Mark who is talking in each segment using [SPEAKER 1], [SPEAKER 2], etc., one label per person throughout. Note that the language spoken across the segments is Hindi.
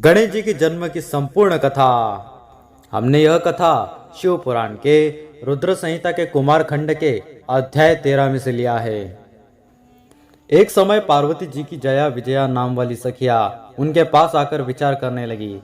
[SPEAKER 1] गणेश जी की जन्म की संपूर्ण कथा। हमने यह कथा शिव पुराण के रुद्र संहिता के कुमार खंड के अध्याय 13 में से लिया है। एक समय पार्वती जी की जया विजया नाम वाली सखिया उनके पास आकर विचार करने लगी।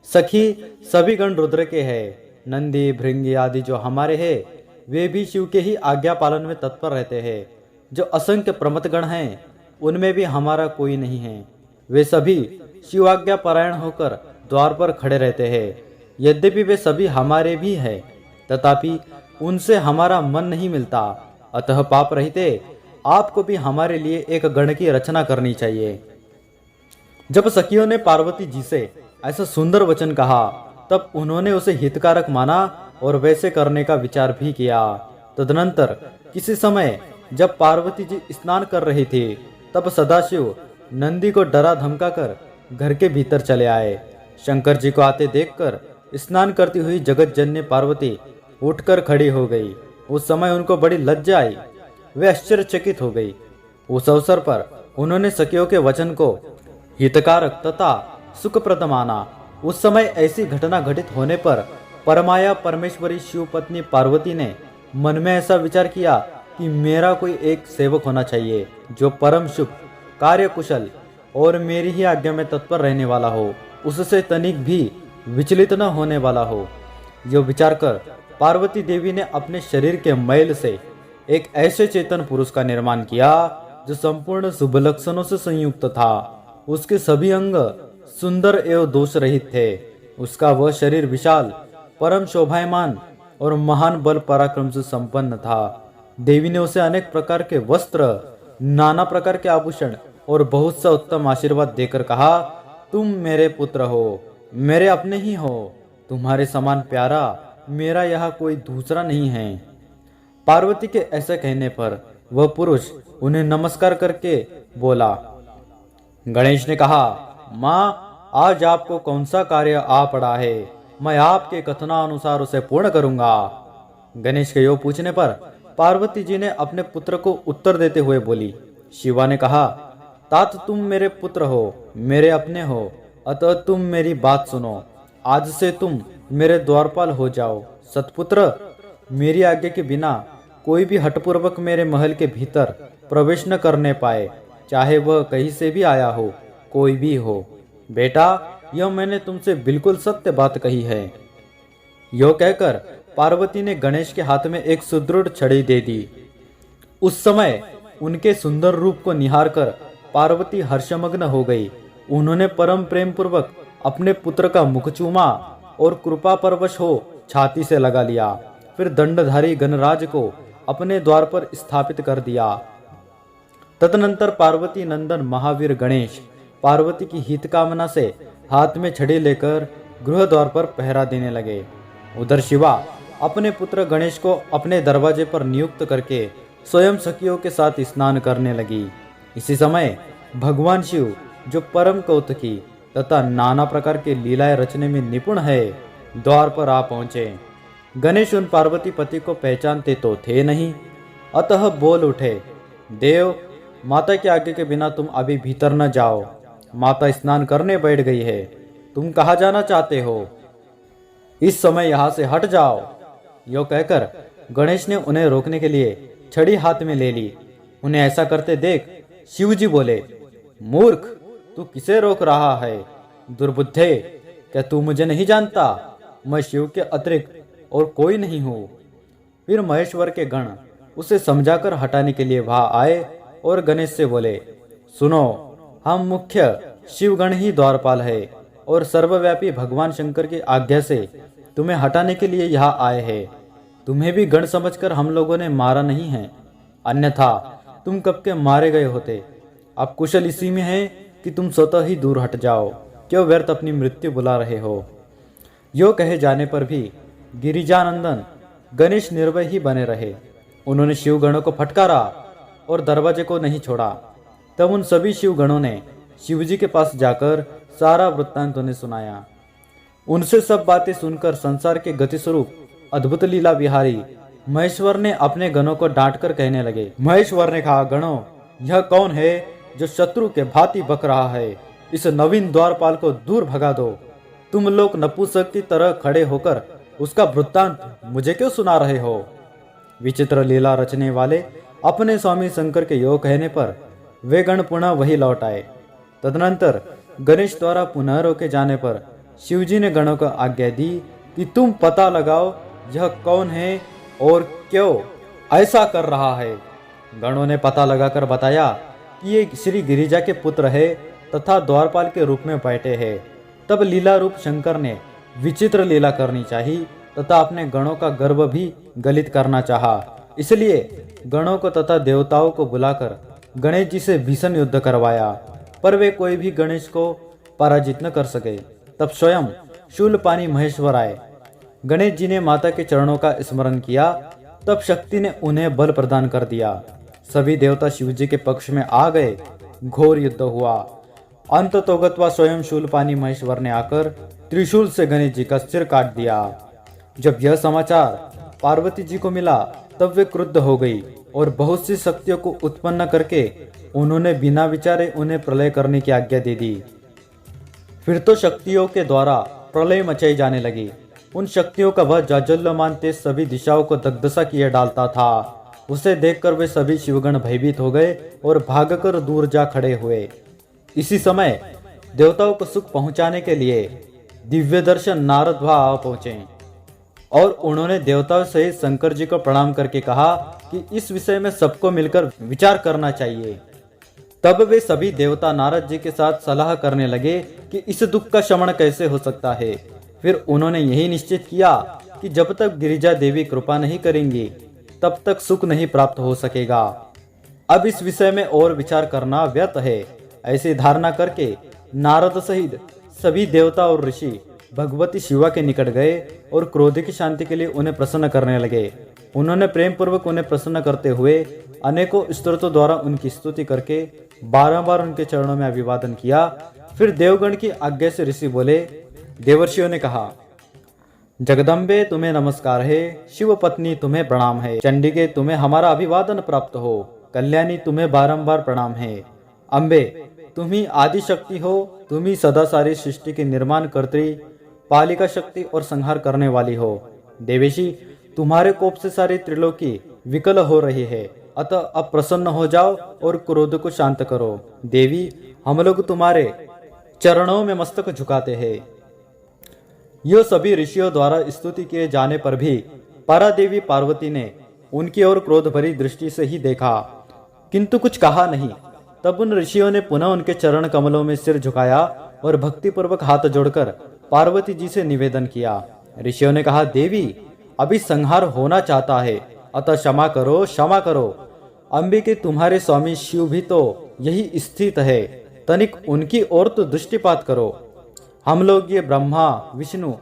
[SPEAKER 1] सखी, सभी गण रुद्र के हैं। नंदी भृंगी आदि जो हमारे हैं वे भी शिव के ही आज्ञा पालन में तत्पर रहते हैं। जो असंख्य प्रमथ गण हैं उनमें भी हमारा कोई नहीं है। वे सभी शिवाज्ञा परायण होकर द्वार पर खड़े रहते हैं। यद्यपि वे सभी हमारे भी हैं, तथापि उनसे हमारा मन नहीं मिलता। अतः पाप रहते आपको भी हमारे लिए एक गण की रचना करनी चाहिए। जब सखियों ने पार्वती जी से ऐसा सुंदर वचन कहा तब उन्होंने उसे हितकारक माना और वैसे करने का विचार भी किया। तदनंतर किसी समय जब पार्वती जी स्नान कर रही थी तब सदाशिव नंदी को डरा धमकाकर घर के भीतर चले आए। शंकर जी को आते देखकर स्नान करती हुई जगत जननी पार्वती उठकर खड़ी हो गई। उस समय उनको बड़ी लज्जा आई। वे आश्चर्यचकित हो गई। उस अवसर पर उन्होंने सखियों के वचन को हितकारक तथा सुखप्रद माना। उस समय ऐसी घटना घटित होने पर परमाया परमेश्वरी शिव पत्नी पार्वती ने मन में ऐसा विचार किया कि मेरा कोई एक सेवक होना चाहिए जो परम शुभ, कार्य कुशल और मेरी ही आज्ञा में तत्पर रहने वाला हो, उससे तनिक भी विचलित न होने वाला हो। जो विचार कर पार्वती देवी ने अपने शरीर के मैल से एक ऐसे चेतन पुरुष का निर्माण किया जो संपूर्ण शुभ लक्षणों से संयुक्त था। उसके सभी अंग सुंदर एवं दोष रहित थे। उसका वह शरीर विशाल, परम शोभायमान और महान बल पराक्रम से संपन्न था। देवी ने उसे अनेक प्रकार के वस्त्र, नाना प्रकार के आभूषण और बहुत सा उत्तम आशीर्वाद देकर कहा, तुम मेरे पुत्र हो, मेरे अपने ही हो। तुम्हारे समान प्यारा मेरा यहाँ कोई दूसरा नहीं है। पार्वती के ऐसे कहने पर वह पुरुष उन्हें नमस्कार करके बोला। गणेश ने कहा, माँ, आज आपको कौन सा कार्य आ पड़ा है? मैं आपके कथनानुसार उसे पूर्ण करूंगा। गणेश के यो पूछने पर पार्वती जी ने अपने पुत्र को उत्तर देते हुए बोली। शिवा ने कहा, तात तुम मेरे पुत्र हो, मेरे अपने हो, अतः तुम मेरी बात सुनो। आज से तुम मेरे द्वारपाल हो जाओ। सतपुत्र, मेरी आज्ञा के बिना कोई भी हठपूर्वक मेरे महल के भीतर प्रवेश न करने पाए, चाहे वह कहीं से भी आया हो, कोई भी हो। बेटा, यह मैंने तुमसे बिल्कुल सत्य बात कही है। यो कहकर पार्वती ने गणेश के हाथ में एक सुदृढ़ छड़ी दे दी। उस समय उनके सुंदर रूप को निहार कर पार्वती हर्षमग्न हो गई। उन्होंने परम प्रेम पूर्वक अपने पुत्र का मुख चूमा और कृपा परवश हो छाती से लगा लिया। फिर दंडधारी गणराज को अपने द्वार पर स्थापित कर दिया। तदनंतर पार्वती नंदन महावीर गणेश पार्वती की हित कामना से हाथ में छड़ी लेकर गृह द्वार पर पहरा देने लगे। उधर शिवा अपने पुत्र गणेश को अपने दरवाजे पर नियुक्त करके स्वयं सखियों के साथ स्नान करने लगी। इसी समय भगवान शिव, जो परम कौतुकी तथा नाना प्रकार के लीलाएं रचने में निपुण है, द्वार पर आ पहुंचे। गणेश उन पार्वती पति को पहचानते तो थे नहीं, अतः बोल उठे, देव, माता की आज्ञा के बिना तुम अभी भीतर न जाओ। माता स्नान करने बैठ गई है। तुम कहाँ जाना चाहते हो? इस समय यहाँ से हट जाओ। यो कहकर गणेश ने उन्हें रोकने के लिए छड़ी हाथ में ले ली। उन्हें ऐसा करते देख शिव जी बोले, मूर्ख, तू किसे रोक रहा है? दुर्बुद्धे, क्या तू मुझे नहीं जानता? मैं शिव के अतिरिक्त और कोई नहीं हूँ। फिर महेश्वर के गण उसे समझाकर हटाने के लिए वहां आए और गणेश से बोले, सुनो, हम मुख्य शिवगण ही द्वारपाल है और सर्वव्यापी भगवान शंकर की आज्ञा से तुम्हें हटाने के लिए यहाँ आए हैं। तुम्हें भी गण समझकर हम लोगों ने मारा नहीं है, अन्यथा तुम कब के मारे गए होते। अब कुशल इसी में है कि तुम स्वतः ही दूर हट जाओ। क्यों व्यर्थ अपनी मृत्यु बुला रहे हो? यो कहे जाने पर भी गिरिजानंदन गणेश निर्भय ही बने रहे। उन्होंने शिवगणों को फटकारा और दरवाजे को नहीं छोड़ा। तब उन सभी शिवगणों ने शिवजी के पास जाकर सारा वृत्तांत उन्हें सुनाया। उनसे सब बातें सुनकर संसार के गति स्वरूप अद्भुत लीला विहारी महेश्वर ने अपने गणों को डांटकर कहने लगे। महेश्वर ने कहा, गणों, यह कौन है जो शत्रु के भांति बक रहा है? इस नवीन द्वारपाल को दूर भगा दो। तुम लोग नपुंसक की तरह खड़े होकर उसका वृत्तांत मुझे क्यों सुना रहे हो? विचित्र लीला रचने वाले अपने स्वामी शंकर के यो कहने पर वे गण पुनः वही लौट आए। तदनंतर गणेश द्वारा पुनः रोके जाने पर शिवजी ने गणों को आज्ञा दी कि तुम पता लगाओ यह कौन है और क्यों ऐसा कर रहा है। गणों ने पता लगाकर बताया कि ये श्री गिरिजा के पुत्र है तथा द्वारपाल के रूप में बैठे हैं। तब लीला रूप शंकर ने विचित्र लीला करनी चाहिए तथा अपने गणों का गर्व भी गलित करना चाहा। इसलिए गणों को तथा देवताओं को बुलाकर गणेश जी से भीषण युद्ध करवाया, पर वे कोई भी गणेश को पराजित न कर सके। तब स्वयं शूलपानी महेश्वर आए। गणेश जी ने माता के चरणों का स्मरण किया। तब शक्ति ने उन्हें बल प्रदान कर दिया। सभी देवता शिवजी के पक्ष में आ गए। घोर युद्ध हुआ। अंततोगत्वा स्वयं शूलपानी महेश्वर ने आकर त्रिशूल से गणेश जी का सिर काट दिया। जब यह समाचार पार्वती जी को मिला तब वे क्रुद्ध हो गई और बहुत सी शक्तियों को उत्पन्न करके उन्होंने बिना विचारे उन्हें प्रलय करने की आज्ञा दे दी। फिर तो शक्तियों के द्वारा प्रलय मचाई जाने लगी। उन शक्तियों का वह जाज्वल्यमान तेज सभी दिशाओं को दग्धसा किए डालता था। उसे देखकर वे सभी शिवगण भयभीत हो गए और भागकर दूर जा खड़े हुए। इसी समय देवताओं को सुख पहुंचाने के लिए दिव्य दर्शन नारद भाव पहुंचे और उन्होंने देवताओं सहित शंकर जी को प्रणाम करके कहा कि इस विषय में सबको मिलकर विचार करना चाहिए। तब वे सभी देवता नारद जी के साथ सलाह करने लगे कि इस दुख का शमन कैसे हो सकता है। फिर उन्होंने यही निश्चित किया कि जब तक गिरिजा देवी कृपा नहीं करेंगी तब तक सुख नहीं प्राप्त हो सकेगा। अब इस विषय में और विचार करना व्यर्थ है। ऐसी धारणा करके नारद सहित सभी देवता और ऋषि भगवती शिवा के निकट गए और क्रोध की शांति के लिए उन्हें प्रसन्न करने लगे। उन्होंने प्रेम पूर्वक उन्हें प्रसन्न करते हुए अनेकों स्तोत्रों द्वारा उनकी स्तुति करके बारंबार उनके चरणों में अभिवादन किया। फिर देवगण की आज्ञा से ऋषि बोले। देवर्षियों ने कहा, जगदम्बे तुम्हें नमस्कार है, शिव पत्नी तुम्हें प्रणाम है, चंडिके तुम्हें हमारा अभिवादन प्राप्त हो, कल्याणी तुम्हें बारंबार प्रणाम है। अम्बे तुम ही आदि शक्ति हो, तुम ही सदा सारी सृष्टि के निर्माण कर्त्री, पालिका शक्ति और संहार करने वाली हो। देवेशी तुम्हारे कोप से सारी त्रिलोकी विकल हो रही है, अतः अब प्रसन्न हो जाओ और क्रोध को शांत करो। देवी हम लोग तुम्हारे चरणों में मस्तक झुकाते हैं। यो सभी ऋषियों द्वारा स्तुति किए जाने पर भी पारादेवी पार्वती ने उनकी ओर क्रोध भरी दृष्टि से ही देखा, किंतु कुछ कहा नहीं। तब उन ऋषियों ने पुनः उनके चरण कमलों में सिर झुकाया और भक्तिपूर्वक हाथ जोड़कर पार्वती जी से निवेदन किया। ऋषियों ने कहा, देवी अभी संहार होना चाहता है, अतः क्षमा करो, क्षमा करो। अंबिके तुम्हारे स्वामी शिव भी तो यही स्थित है, तनिक उनकी ओर तो दृष्टिपात करो। हम लोग ये ब्रह्मा विष्णु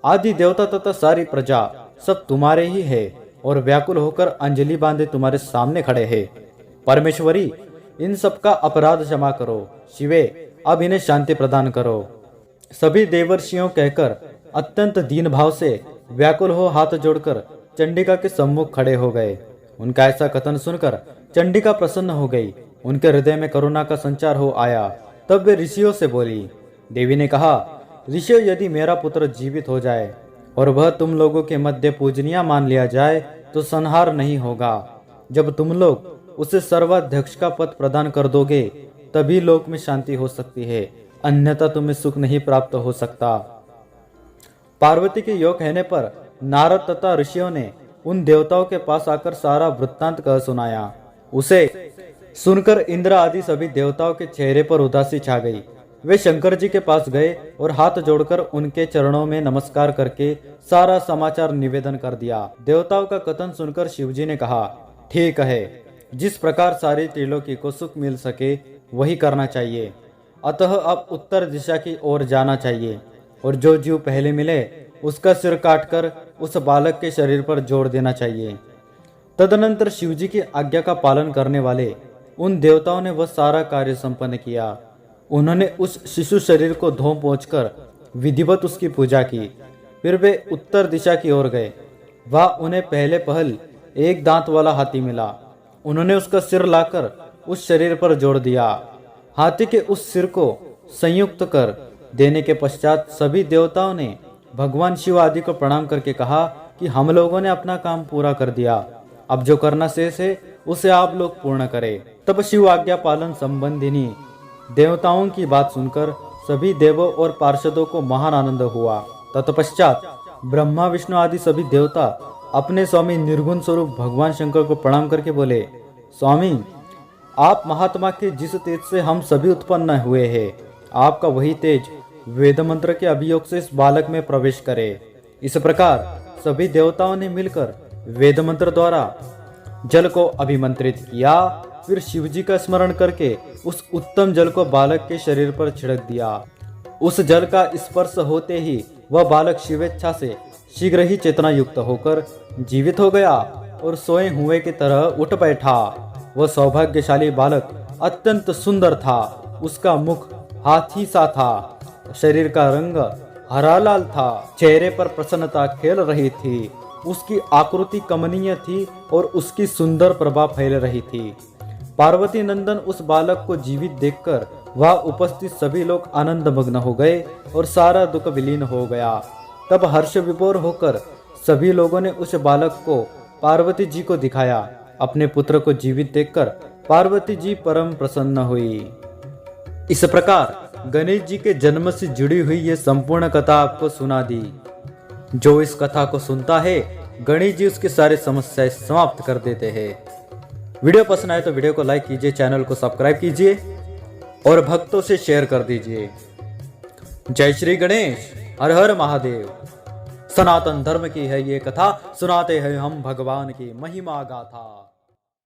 [SPEAKER 1] आदि देवता तथा सारी प्रजा सब तुम्हारे ही है और व्याकुल होकर अंजलि बांधे तुम्हारे सामने खड़े हैं। परमेश्वरी इन सब का अपराध क्षमा करो। शिवे अब इन्हें शांति प्रदान करो। सभी देवर्षियों कहकर अत्यंत दीन भाव से व्याकुल हो हाथ जोड़कर चंडिका के सम्मुख खड़े हो गए। उनका ऐसा कथन सुनकर चंडिका प्रसन्न हो गई। उनके हृदय में करुणा का संचार हो आया। तब वे ऋषियों से बोली। देवी ने कहा, ऋषियों यदि मेरा पुत्र जीवित हो जाए और वह तुम लोगों के मध्य पूजनीय मान लिया जाए तो संहार नहीं होगा। जब तुम लोग उसे सर्वाध्यक्ष का पद प्रदान कर दोगे तभी लोक में शांति हो सकती है, अन्यथा तुम्हें सुख नहीं प्राप्त हो सकता। पार्वती के योग कहने पर नारद तथा ऋषियों ने उन देवताओं के पास आकर सारा वृत्तांत कह सुनाया। उसे सुनकर इंद्र आदि सभी देवताओं के चेहरे पर उदासी छा गई। वे शंकर जी के पास गए और हाथ जोड़कर उनके चरणों में नमस्कार करके सारा समाचार निवेदन कर दिया। देवताओं का कथन सुनकर शिवजी ने कहा, ठीक है, जिस प्रकार सारी त्रिलोकी को सुख मिल सके वही करना चाहिए। अतः अब उत्तर दिशा की ओर जाना चाहिए और जो जीव पहले मिले उसका सिर काटकर उस बालक के शरीर पर जोड़ देना चाहिए। तदनंतर शिवजी की आज्ञा का पालन करने वाले उन देवताओं ने वह सारा कार्य संपन्न किया। उन्होंने उस शिशु शरीर को धो पोंछकर विधिवत उसकी पूजा की। फिर वे उत्तर दिशा की ओर गए। वहां उन्हें पहले पहल एक दांत वाला हाथी मिला। उन्होंने उसका सिर लाकर उस शरीर पर जोड़ दिया। हाथी के उस सिर को संयुक्त कर देने के पश्चात सभी देवताओं ने भगवान शिव आदि को प्रणाम करके कहा कि हम लोगों ने अपना काम पूरा कर दिया, अब जो करना शेष है उसे आप लोग पूर्ण करें। तब शिव आज्ञा पालन संबंधिनी देवताओं की बात सुनकर सभी देवों और पार्षदों को महान आनंद हुआ। तत्पश्चात ब्रह्मा विष्णु आदि सभी देवता अपने स्वामी निर्गुण स्वरूप भगवान शंकर को प्रणाम करके बोले, स्वामी आप महात्मा के जिस तेज से हम सभी उत्पन्न हुए हैं, आपका वही तेज वेद मंत्र के अभियोग से इस बालक में प्रवेश करे। इस प्रकार सभी देवताओं ने मिलकर वेद मंत्र द्वारा जल को अभिमंत्रित किया। फिर शिवजी का स्मरण करके उस उत्तम जल को बालक के शरीर पर छिड़क दिया। उस जल का स्पर्श होते ही वह बालक शिवेच्छा से शीघ्र ही चेतना युक्त होकर जीवित हो गया और सोए हुए की तरह उठ बैठा। वह सौभाग्यशाली बालक अत्यंत सुंदर था। उसका मुख हाथी सा था, शरीर का रंग हरा लाल था, चेहरे पर प्रसन्नता खेल रही थी, उसकी आकृति कमनीय थी और उसकी सुंदर प्रभा फैल रही थी। पार्वती नंदन उस बालक को जीवित देखकर वह उपस्थित सभी लोग आनंद मग्न हो गए और सारा दुख विलीन हो गया। तब हर्ष विभोर होकर सभी लोगों ने उस बालक को पार्वती जी को दिखाया। अपने पुत्र को जीवित देखकर पार्वती जी परम प्रसन्न हुई। इस प्रकार गणेश जी के जन्म से जुड़ी हुई ये संपूर्ण कथा आपको सुना दी। जो इस कथा को सुनता है गणेश जी उसकी सारी समस्याएं समाप्त कर देते हैं। वीडियो पसंद आए तो वीडियो को लाइक कीजिए, चैनल को सब्सक्राइब कीजिए और भक्तों से शेयर कर दीजिए। जय श्री गणेश, हर हर महादेव। सनातन धर्म की है ये कथा, सुनाते हैं हम भगवान की महिमा गाथा।